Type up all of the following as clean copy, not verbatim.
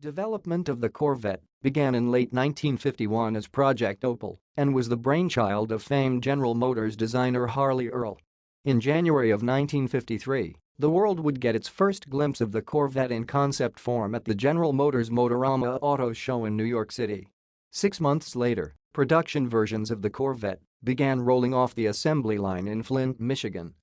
Development of the Corvette began in late 1951 as Project Opal and was the brainchild of famed General Motors designer Harley Earl. In January of 1953, the world would get its first glimpse of the Corvette in concept form at the General Motors Motorama Auto Show in New York City. 6 months later, production versions of the Corvette began rolling off the assembly line in Flint, Michigan.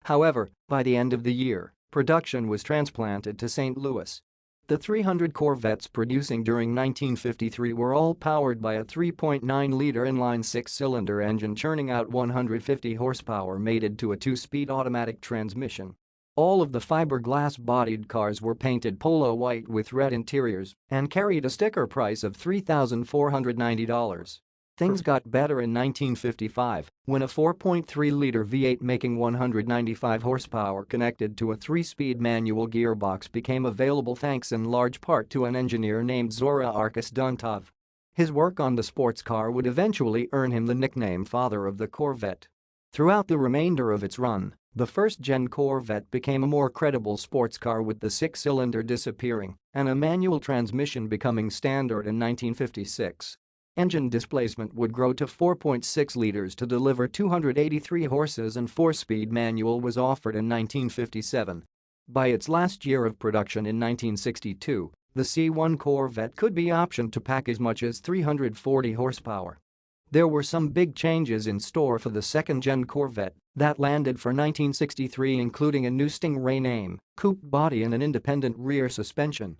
However, by the end of the year, production was transplanted to St. Louis. The 300 Corvettes producing during 1953 were all powered by a 3.9-liter inline six-cylinder engine churning out 150 horsepower mated to a two-speed automatic transmission. All of the fiberglass-bodied cars were painted polo white with red interiors and carried a sticker price of $3,490. Things got better in 1955 when a 4.3-liter V8 making 195 horsepower connected to a 3-speed manual gearbox became available thanks in large part to an engineer named Zora Arkus Duntov. His work on the sports car would eventually earn him the nickname Father of the Corvette. Throughout the remainder of its run, the first-gen Corvette became a more credible sports car with the six-cylinder disappearing and a manual transmission becoming standard in 1956. Engine displacement would grow to 4.6 liters to deliver 283 horses and 4-speed manual was offered in 1957. By its last year of production in 1962, the C1 Corvette could be optioned to pack as much as 340 horsepower. There were some big changes in store for the second-gen Corvette that landed for 1963, including a new Stingray name, coupe body and an independent rear suspension.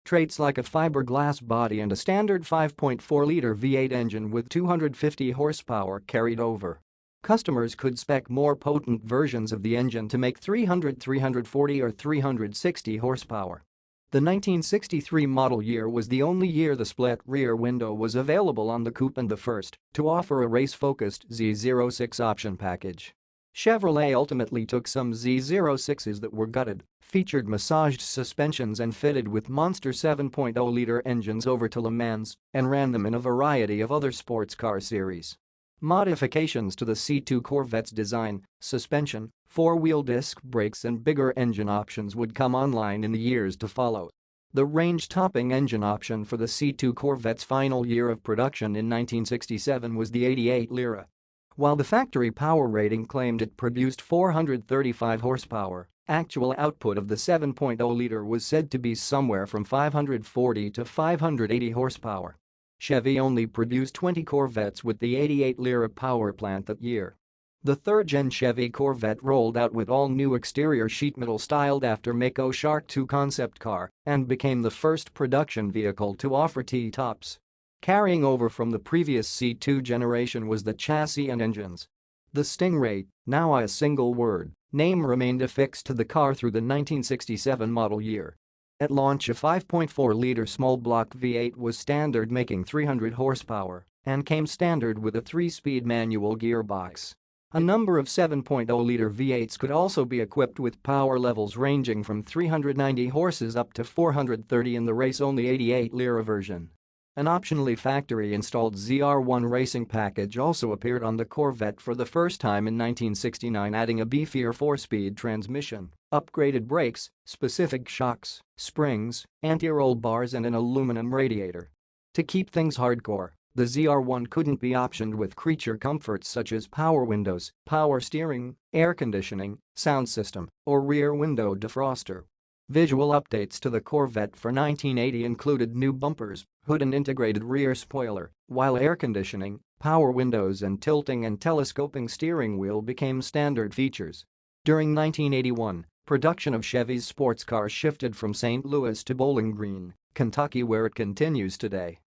Traits like a fiberglass body and a standard 5.4-liter V8 engine with 250 horsepower carried over. Customers could spec more potent versions of the engine to make 300, 340 or 360 horsepower. The 1963 model year was the only year the split rear window was available on the coupe and the first to offer a race-focused Z06 option package. Chevrolet ultimately took some Z06s that were gutted, featured massaged suspensions and fitted with monster 7.0-liter engines over to Le Mans and ran them in a variety of other sports car series. Modifications to the C2 Corvette's design, suspension, four-wheel disc brakes and bigger engine options would come online in the years to follow. The range-topping engine option for the C2 Corvette's final year of production in 1967 was the 88 Lyra. While the factory power rating claimed it produced 435 horsepower, actual output of the 7.0-liter was said to be somewhere from 540 to 580 horsepower. Chevy only produced 20 Corvettes with the 88 Lyra power plant that year. The third-gen Chevy Corvette rolled out with all-new exterior sheet metal styled after Mako Shark II concept car and became the first production vehicle to offer T-tops. Carrying over from the previous C2 generation was the chassis and engines. The Stingray, now a single word, name remained affixed to the car through the 1967 model year. At launch, a 5.4-liter small-block V8 was standard, making 300 horsepower, and came standard with a 3-speed manual gearbox. A number of 7.0-liter V8s could also be equipped with power levels ranging from 390 horses up to 430 in the race-only 88 Lyra version. An optionally factory-installed ZR1 racing package also appeared on the Corvette for the first time in 1969, adding a beefier 4-speed transmission, upgraded brakes, specific shocks, springs, anti-roll bars and an aluminum radiator. To keep things hardcore, the ZR1 couldn't be optioned with creature comforts such as power windows, power steering, air conditioning, sound system, or rear window defroster. Visual updates to the Corvette for 1980 included new bumpers, hood and integrated rear spoiler, while air conditioning, power windows and tilting and telescoping steering wheel became standard features. During 1981, production of Chevy's sports cars shifted from St. Louis to Bowling Green, Kentucky, where it continues today.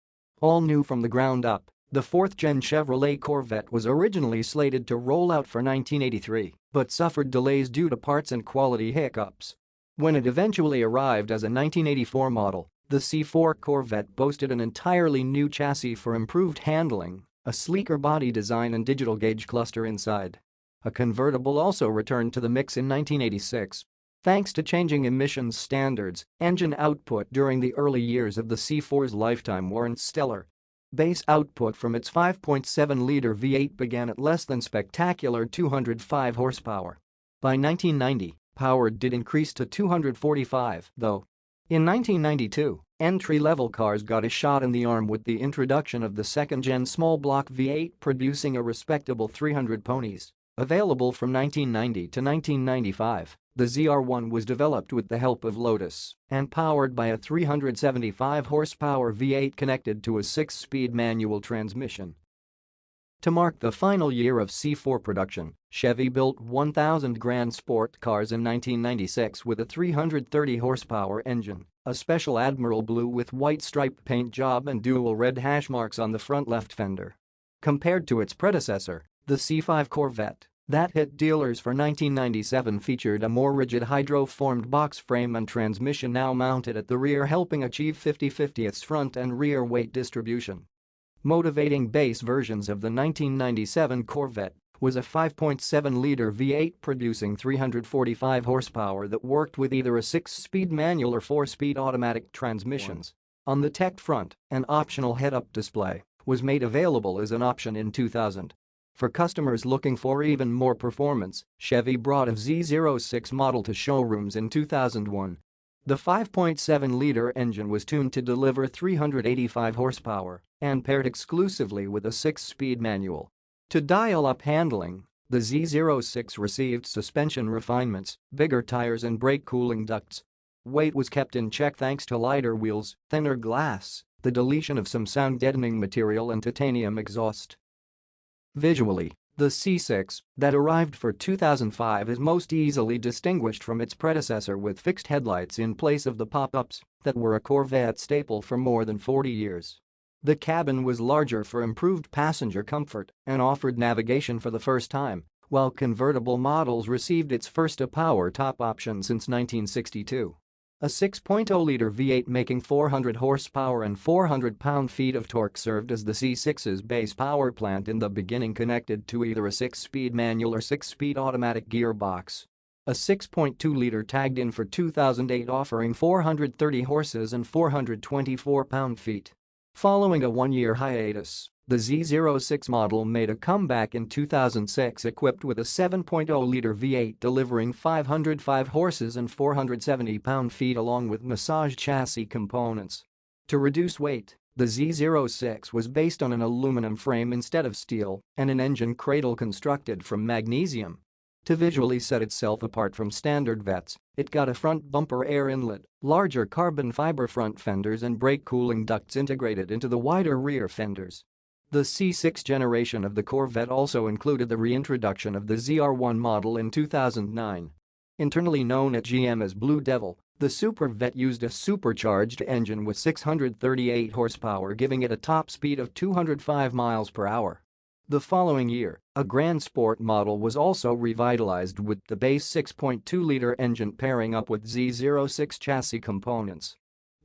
All new from the ground up, the fourth-gen Chevrolet Corvette was originally slated to roll out for 1983 but suffered delays due to parts and quality hiccups. When it eventually arrived as a 1984 model, the C4 Corvette boasted an entirely new chassis for improved handling, a sleeker body design and digital gauge cluster inside. A convertible also returned to the mix in 1986. Thanks to changing emissions standards, engine output during the early years of the C4's lifetime weren't stellar. Base output from its 5.7-liter V8 began at less than spectacular 205 horsepower. By 1990, power did increase to 245, though. In 1992, entry-level cars got a shot in the arm with the introduction of the second-gen small-block V8 producing a respectable 300 ponies. Available from 1990 to 1995, the ZR1 was developed with the help of Lotus and powered by a 375 horsepower V8 connected to a 6-speed manual transmission. To mark the final year of C4 production, Chevy built 1,000 Grand Sport cars in 1996 with a 330 horsepower engine, a special Admiral Blue with white striped paint job and dual red hash marks on the front left fender. Compared to its predecessor, the C5 Corvette, that hit dealers for 1997 featured a more rigid hydro-formed box frame and transmission now mounted at the rear, helping achieve 50/50 front and rear weight distribution. Motivating base versions of the 1997 Corvette was a 5.7-liter V8 producing 345 horsepower that worked with either a 6-speed manual or 4-speed automatic transmissions. On the tech front, an optional head-up display was made available as an option in 2000. For customers looking for even more performance, Chevy brought a Z06 model to showrooms in 2001. The 5.7-liter engine was tuned to deliver 385 horsepower and paired exclusively with a 6-speed manual. To dial up handling, the Z06 received suspension refinements, bigger tires and brake cooling ducts. Weight was kept in check thanks to lighter wheels, thinner glass, the deletion of some sound-deadening material and titanium exhaust. Visually, the C6 that arrived for 2005 is most easily distinguished from its predecessor with fixed headlights in place of the pop-ups that were a Corvette staple for more than 40 years. The cabin was larger for improved passenger comfort and offered navigation for the first time, while convertible models received its first power top option since 1962. A 6.0-liter V8 making 400 horsepower and 400 pound-feet of torque served as the C6's base power plant in the beginning, connected to either a 6-speed manual or 6-speed automatic gearbox. A 6.2-liter tagged in for 2008 offering 430 horses and 424 pound-feet. Following a one-year hiatus, the Z06 model made a comeback in 2006 equipped with a 7.0-liter V8 delivering 505 horses and 470 pound-feet along with massage chassis components. To reduce weight, the Z06 was based on an aluminum frame instead of steel and an engine cradle constructed from magnesium. To visually set itself apart from standard Vettes, it got a front bumper air inlet, larger carbon fiber front fenders and brake cooling ducts integrated into the wider rear fenders. The C6 generation of the Corvette also included the reintroduction of the ZR1 model in 2009. Internally known at GM as Blue Devil, the Super Vette used a supercharged engine with 638 horsepower, giving it a top speed of 205 miles per hour. The following year, a Grand Sport model was also revitalized with the base 6.2-liter engine pairing up with Z06 chassis components.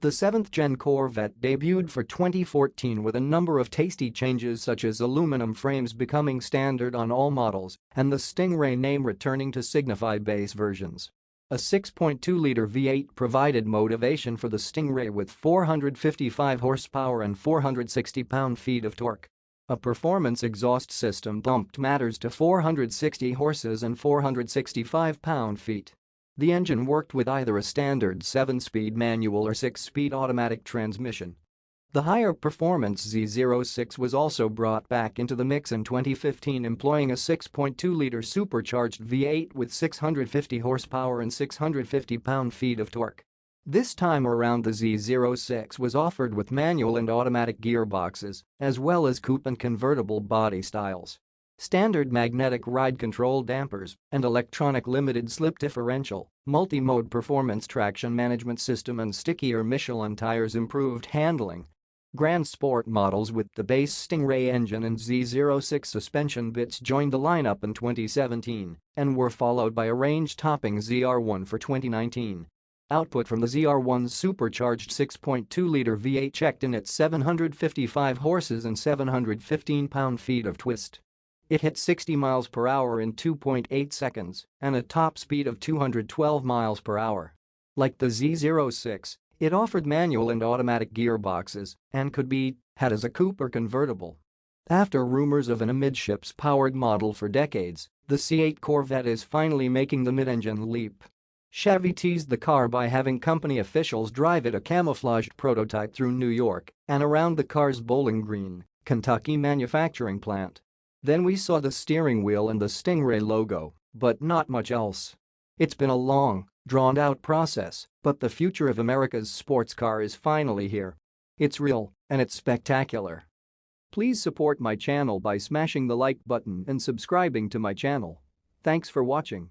The 7th-gen Corvette debuted for 2014 with a number of tasty changes such as aluminum frames becoming standard on all models and the Stingray name returning to signify base versions. A 6.2-liter V8 provided motivation for the Stingray with 455 horsepower and 460 pound-feet of torque. A performance exhaust system bumped matters to 460 horses and 465 pound-feet. The engine worked with either a standard 7-speed manual or 6-speed automatic transmission. The higher performance Z06 was also brought back into the mix in 2015, employing a 6.2-liter supercharged V8 with 650 horsepower and 650 pound-feet of torque. This time around, the Z06 was offered with manual and automatic gearboxes, as well as coupe and convertible body styles. Standard magnetic ride control dampers and electronic limited slip differential, multi-mode performance traction management system and stickier Michelin tires improved handling. Grand Sport models with the base Stingray engine and Z06 suspension bits joined the lineup in 2017 and were followed by a range-topping ZR1 for 2019. Output from the ZR1's supercharged 6.2-liter V8 checked in at 755 horses and 715 pound-feet of twist. It hit 60 miles per hour in 2.8 seconds and a top speed of 212 miles per hour. Like the Z06, it offered manual and automatic gearboxes and could be had as a coupe or convertible. After rumors of an amidships-powered model for decades, the C8 Corvette is finally making the mid-engine leap. Chevy teased the car by having company officials drive it, a camouflaged prototype, through New York and around the car's Bowling Green, Kentucky manufacturing plant. Then we saw the steering wheel and the Stingray logo, but not much else. It's been a long, drawn-out process, but the future of America's sports car is finally here. It's real, and it's spectacular. Please support my channel by smashing the like button and subscribing to my channel. Thanks for watching.